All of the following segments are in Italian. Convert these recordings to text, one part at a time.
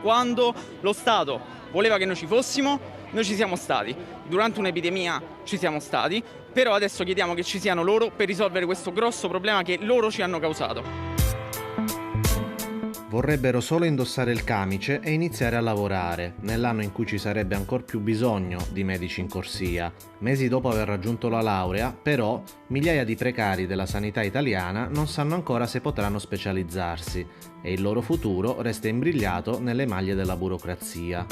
Quando lo Stato voleva che noi ci fossimo, noi ci siamo stati. Durante un'epidemia ci siamo stati, però adesso chiediamo che ci siano loro per risolvere questo grosso problema che loro ci hanno causato. Vorrebbero solo indossare il camice e iniziare a lavorare, nell'anno in cui ci sarebbe ancor più bisogno di medici in corsia. Mesi dopo aver raggiunto la laurea, però, migliaia di precari della sanità italiana non sanno ancora se potranno specializzarsi e il loro futuro resta imbrigliato nelle maglie della burocrazia.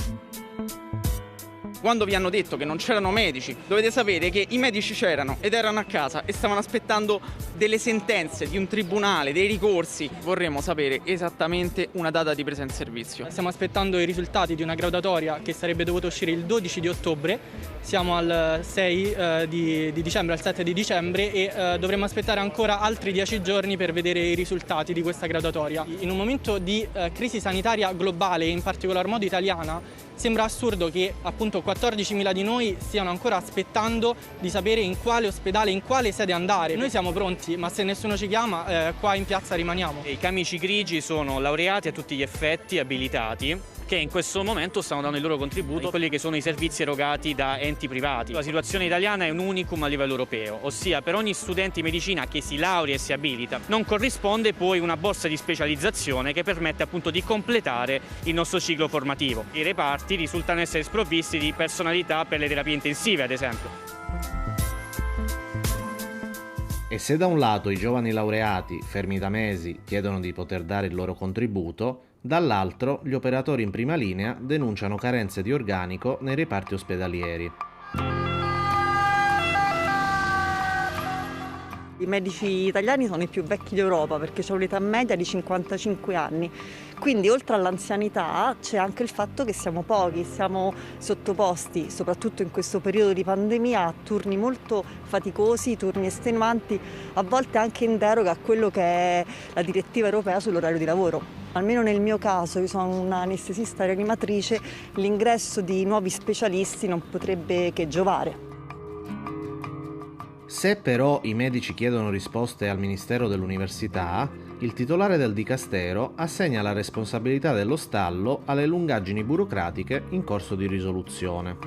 Quando vi hanno detto che non c'erano medici, dovete sapere che i medici c'erano ed erano a casa e stavano aspettando delle sentenze di un tribunale, dei ricorsi. Vorremmo sapere esattamente una data di presa in servizio. Stiamo aspettando i risultati di una graduatoria che sarebbe dovuta uscire il 12 di ottobre. Siamo al 6 di dicembre, al 7 di dicembre e dovremmo aspettare ancora altri 10 giorni per vedere i risultati di questa graduatoria. In un momento di crisi sanitaria globale e in particolar modo italiana, sembra assurdo che appunto 14.000 di noi stiano ancora aspettando di sapere in quale ospedale, in quale sede andare. Noi siamo pronti, ma se nessuno ci chiama, qua in piazza rimaniamo. I camici grigi sono laureati a tutti gli effetti, abilitati, che in questo momento stanno dando il loro contributo a quelli che sono i servizi erogati da enti privati. La situazione italiana è un unicum a livello europeo, ossia per ogni studente di medicina che si laurea e si abilita non corrisponde poi una borsa di specializzazione che permette appunto di completare il nostro ciclo formativo. I reparti risultano essere sprovvisti di personalità per le terapie intensive, ad esempio. E se da un lato i giovani laureati, fermi da mesi, chiedono di poter dare il loro contributo, dall'altro gli operatori in prima linea denunciano carenze di organico nei reparti ospedalieri. I medici italiani sono i più vecchi d'Europa perché c'è un'età media di 55 anni, quindi oltre all'anzianità c'è anche il fatto che siamo pochi, siamo sottoposti, soprattutto in questo periodo di pandemia, a turni molto faticosi, turni estenuanti, a volte anche in deroga a quello che è la direttiva europea sull'orario di lavoro. Almeno nel mio caso, io sono un'anestesista rianimatrice, l'ingresso di nuovi specialisti non potrebbe che giovare. Se però i medici chiedono risposte al Ministero dell'Università, il titolare del dicastero assegna la responsabilità dello stallo alle lungaggini burocratiche in corso di risoluzione.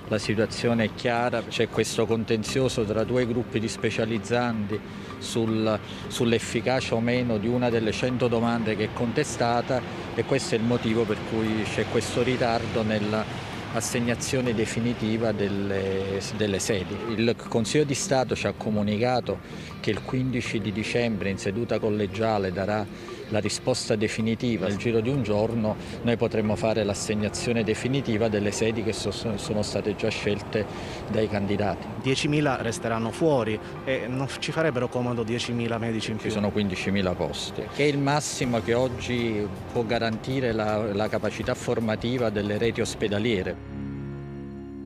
La situazione è chiara, c'è questo contenzioso tra due gruppi di specializzanti sull'efficacia o meno di una delle 100 domande che è contestata e questo è il motivo per cui c'è questo ritardo nella assegnazione definitiva delle sedi. Il Consiglio di Stato ci ha comunicato che il 15 di dicembre in seduta collegiale darà la risposta definitiva. Nel giro di un giorno noi potremo fare l'assegnazione definitiva delle sedi che sono state già scelte dai candidati. 10.000 resteranno fuori e non ci farebbero comodo 10.000 medici in più. Ci sono 15.000 posti, che è il massimo che oggi può garantire la capacità formativa delle reti ospedaliere.